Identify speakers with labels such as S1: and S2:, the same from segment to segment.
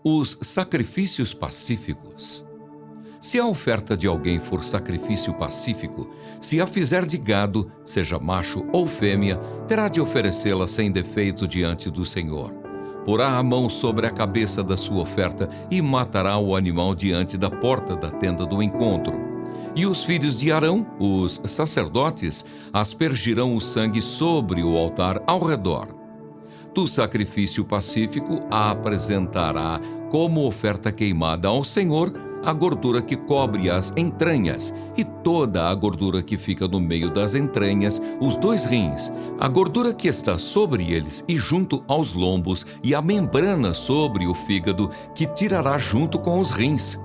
S1: Os sacrifícios pacíficos. Se a oferta de alguém for sacrifício pacífico, se a fizer de gado, seja macho ou fêmea, terá de oferecê-la sem defeito diante do Senhor. Porá a mão sobre a cabeça da sua oferta e matará o animal diante da porta da tenda do encontro. E os filhos de Arão, os sacerdotes, aspergirão o sangue sobre o altar ao redor. Do sacrifício pacífico a apresentará como oferta queimada ao Senhor a gordura que cobre as entranhas e toda a gordura que fica no meio das entranhas, os 2 rins, a gordura que está sobre eles e junto aos lombos e a membrana sobre o fígado que tirará junto com os rins.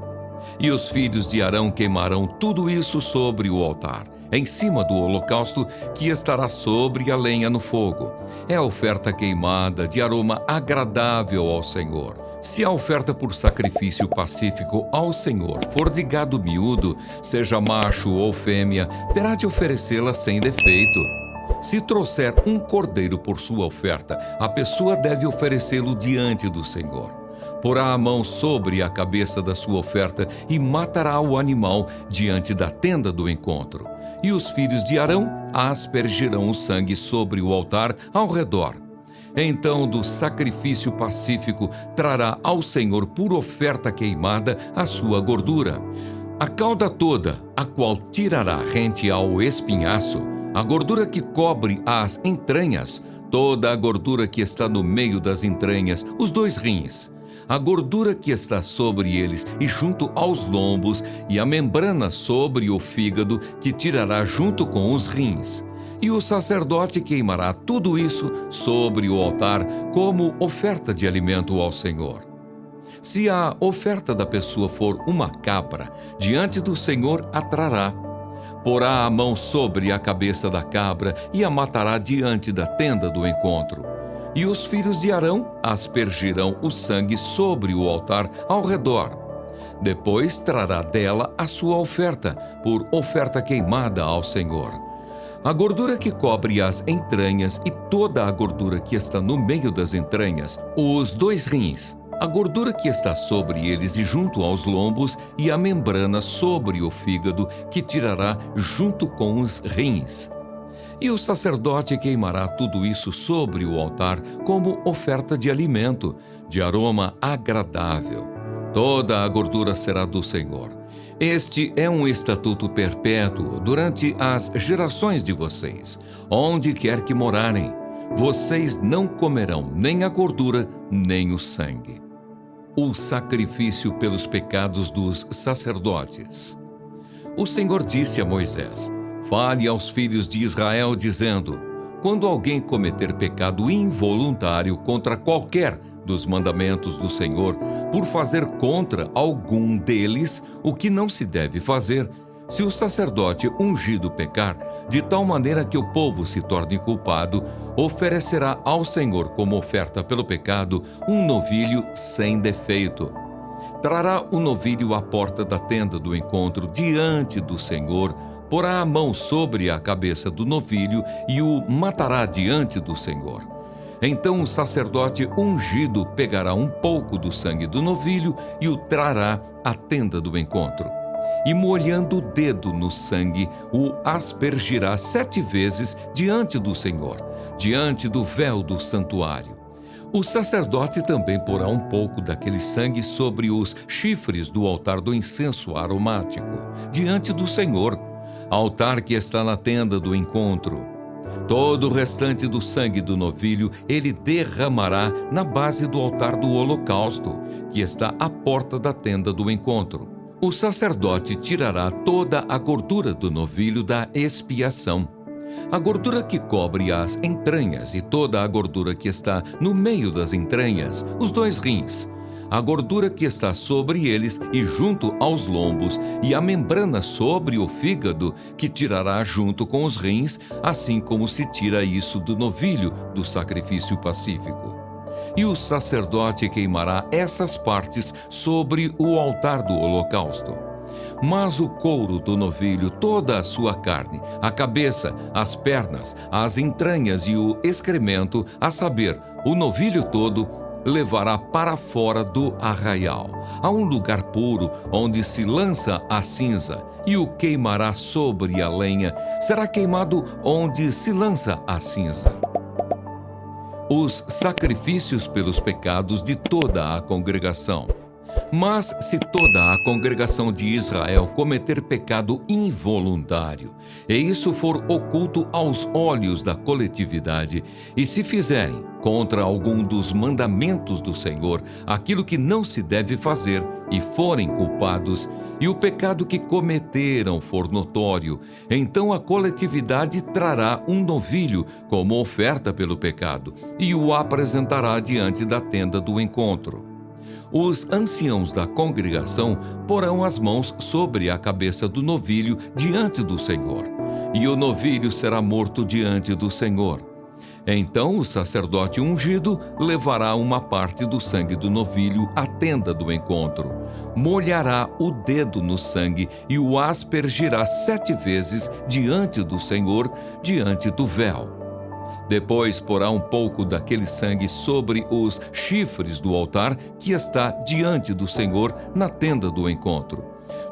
S1: E os filhos de Arão queimarão tudo isso sobre o altar, em cima do holocausto que estará sobre a lenha no fogo. É a oferta queimada de aroma agradável ao Senhor. Se a oferta por sacrifício pacífico ao Senhor for de gado miúdo, seja macho ou fêmea, terá de oferecê-la sem defeito. Se trouxer um cordeiro por sua oferta, a pessoa deve oferecê-lo diante do Senhor. Porá a mão sobre a cabeça da sua oferta e matará o animal diante da tenda do encontro. E os filhos de Arão aspergirão o sangue sobre o altar ao redor. Então, do sacrifício pacífico, trará ao Senhor por oferta queimada a sua gordura. A cauda toda, a qual tirará rente ao espinhaço, a gordura que cobre as entranhas, toda a gordura que está no meio das entranhas, os 2 rins, a gordura que está sobre eles e junto aos lombos, e a membrana sobre o fígado que tirará junto com os rins. E o sacerdote queimará tudo isso sobre o altar como oferta de alimento ao Senhor. Se a oferta da pessoa for uma cabra, diante do Senhor a trará. Porá a mão sobre a cabeça da cabra e a matará diante da tenda do encontro. E os filhos de Arão aspergirão o sangue sobre o altar ao redor. Depois trará dela a sua oferta, por oferta queimada ao Senhor. A gordura que cobre as entranhas e toda a gordura que está no meio das entranhas, os 2 rins, a gordura que está sobre eles e junto aos lombos e a membrana sobre o fígado que tirará junto com os rins. E o sacerdote queimará tudo isso sobre o altar como oferta de alimento, de aroma agradável. Toda a gordura será do Senhor. Este é um estatuto perpétuo durante as gerações de vocês, onde quer que morarem. Vocês não comerão nem a gordura, nem o sangue. O sacrifício pelos pecados dos sacerdotes. O Senhor disse a Moisés: fale aos filhos de Israel, dizendo: quando alguém cometer pecado involuntário contra qualquer dos mandamentos do Senhor, por fazer contra algum deles o que não se deve fazer, se o sacerdote ungido pecar, de tal maneira que o povo se torne culpado, oferecerá ao Senhor como oferta pelo pecado um novilho sem defeito. Trará o novilho à porta da tenda do encontro diante do Senhor, porá a mão sobre a cabeça do novilho e o matará diante do Senhor. Então o sacerdote ungido pegará um pouco do sangue do novilho e o trará à tenda do encontro. E molhando o dedo no sangue, o aspergirá 7 vezes diante do Senhor, diante do véu do santuário. O sacerdote também porá um pouco daquele sangue sobre os chifres do altar do incenso aromático, diante do Senhor, altar que está na tenda do encontro. Todo o restante do sangue do novilho ele derramará na base do altar do holocausto, que está à porta da tenda do encontro. O sacerdote tirará toda a gordura do novilho da expiação. A gordura que cobre as entranhas e toda a gordura que está no meio das entranhas, os 2 rins, a gordura que está sobre eles e junto aos lombos, e a membrana sobre o fígado, que tirará junto com os rins, assim como se tira isso do novilho do sacrifício pacífico. E o sacerdote queimará essas partes sobre o altar do holocausto. Mas o couro do novilho, toda a sua carne, a cabeça, as pernas, as entranhas e o excremento, a saber, o novilho todo, levará para fora do arraial, a um lugar puro, onde se lança a cinza, e o queimará sobre a lenha. Será queimado onde se lança a cinza. Os sacrifícios pelos pecados de toda a congregação. Mas se toda a congregação de Israel cometer pecado involuntário, e isso for oculto aos olhos da coletividade, e se fizerem contra algum dos mandamentos do Senhor aquilo que não se deve fazer, e forem culpados, e o pecado que cometeram for notório, então a coletividade trará um novilho como oferta pelo pecado, e o apresentará diante da tenda do encontro. Os anciãos da congregação porão as mãos sobre a cabeça do novilho diante do Senhor, e o novilho será morto diante do Senhor. Então o sacerdote ungido levará uma parte do sangue do novilho à tenda do encontro, molhará o dedo no sangue e o aspergirá 7 vezes diante do Senhor, diante do véu. Depois porá um pouco daquele sangue sobre os chifres do altar que está diante do Senhor na tenda do encontro.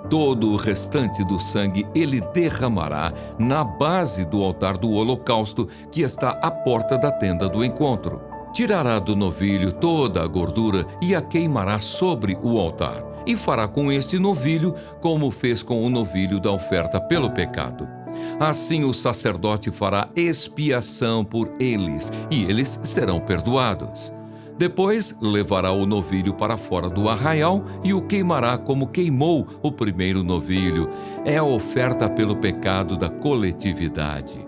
S1: Todo o restante do sangue ele derramará na base do altar do holocausto que está à porta da tenda do encontro. Tirará do novilho toda a gordura e a queimará sobre o altar, e fará com este novilho como fez com o novilho da oferta pelo pecado. Assim o sacerdote fará expiação por eles, e eles serão perdoados. Depois levará o novilho para fora do arraial e o queimará como queimou o primeiro novilho. É a oferta pelo pecado da coletividade.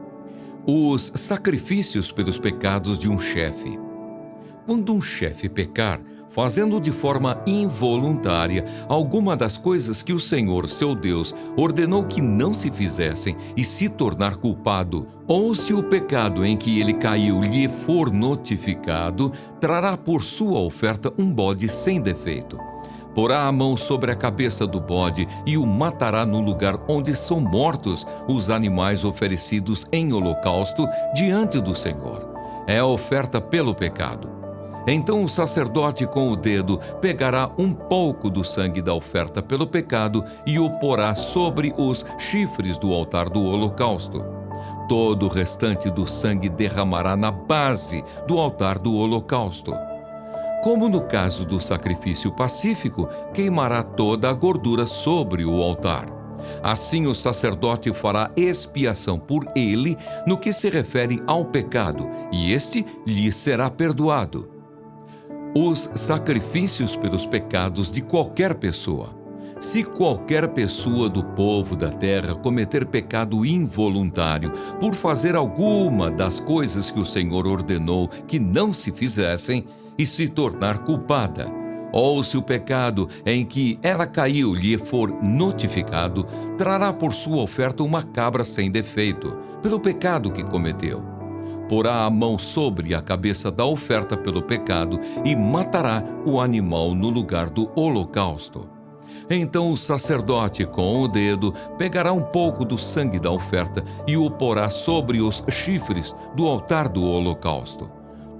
S1: Os sacrifícios pelos pecados de um chefe. Quando um chefe pecar, fazendo de forma involuntária alguma das coisas que o Senhor, seu Deus, ordenou que não se fizessem e se tornar culpado, ou se o pecado em que ele caiu lhe for notificado, trará por sua oferta um bode sem defeito. Porá a mão sobre a cabeça do bode e o matará no lugar onde são mortos os animais oferecidos em holocausto diante do Senhor. É a oferta pelo pecado. Então o sacerdote com o dedo pegará um pouco do sangue da oferta pelo pecado e o porá sobre os chifres do altar do holocausto. Todo o restante do sangue derramará na base do altar do holocausto. Como no caso do sacrifício pacífico, queimará toda a gordura sobre o altar. Assim o sacerdote fará expiação por ele no que se refere ao pecado, e este lhe será perdoado. Os sacrifícios pelos pecados de qualquer pessoa. Se qualquer pessoa do povo da terra cometer pecado involuntário por fazer alguma das coisas que o Senhor ordenou que não se fizessem e se tornar culpada, ou se o pecado em que ela caiu lhe for notificado, trará por sua oferta uma cabra sem defeito, pelo pecado que cometeu. Porá a mão sobre a cabeça da oferta pelo pecado e matará o animal no lugar do holocausto. Então o sacerdote, com o dedo, pegará um pouco do sangue da oferta e o porá sobre os chifres do altar do holocausto.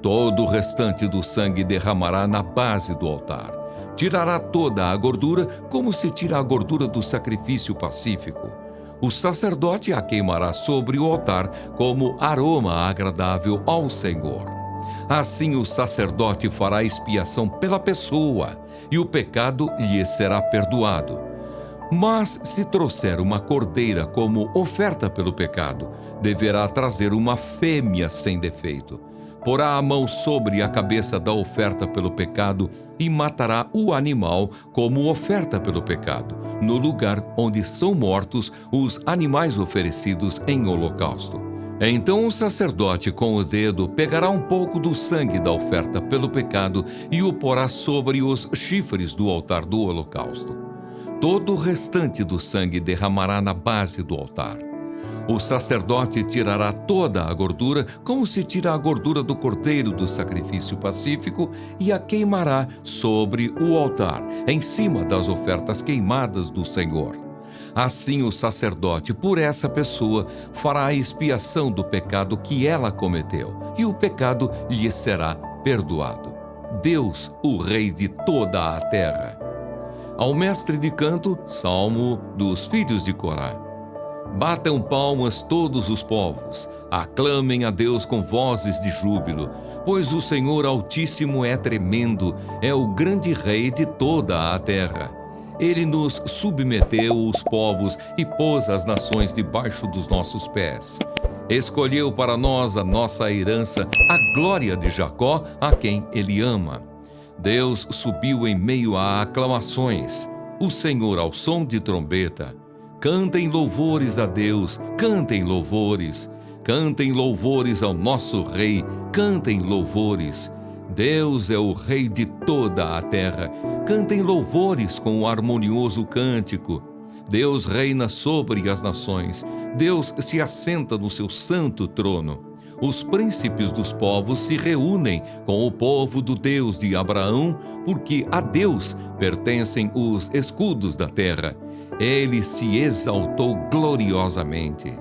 S1: Todo o restante do sangue derramará na base do altar. Tirará toda a gordura, como se tira a gordura do sacrifício pacífico. O sacerdote a queimará sobre o altar como aroma agradável ao Senhor. Assim o sacerdote fará expiação pela pessoa, e o pecado lhe será perdoado. Mas se trouxer uma cordeira como oferta pelo pecado, deverá trazer uma fêmea sem defeito. Porá a mão sobre a cabeça da oferta pelo pecado e matará o animal como oferta pelo pecado, no lugar onde são mortos os animais oferecidos em holocausto. Então o sacerdote com o dedo pegará um pouco do sangue da oferta pelo pecado e o porá sobre os chifres do altar do holocausto. Todo o restante do sangue derramará na base do altar. O sacerdote tirará toda a gordura, como se tira a gordura do cordeiro do sacrifício pacífico, e a queimará sobre o altar, em cima das ofertas queimadas do Senhor. Assim o sacerdote, por essa pessoa, fará a expiação do pecado que ela cometeu, e o pecado lhe será perdoado. Deus, o Rei de toda a terra. Ao mestre de canto, salmo dos filhos de Corá. Batam palmas todos os povos, aclamem a Deus com vozes de júbilo, pois o Senhor Altíssimo é tremendo, é o grande Rei de toda a terra. Ele nos submeteu os povos e pôs as nações debaixo dos nossos pés. Escolheu para nós a nossa herança, a glória de Jacó, a quem ele ama. Deus subiu em meio a aclamações, o Senhor ao som de trombeta. Cantem louvores a Deus, cantem louvores ao nosso Rei, cantem louvores. Deus é o Rei de toda a terra, cantem louvores com um harmonioso cântico. Deus reina sobre as nações, Deus se assenta no seu santo trono. Os príncipes dos povos se reúnem com o povo do Deus de Abraão, porque a Deus pertencem os escudos da terra. Ele se exaltou gloriosamente.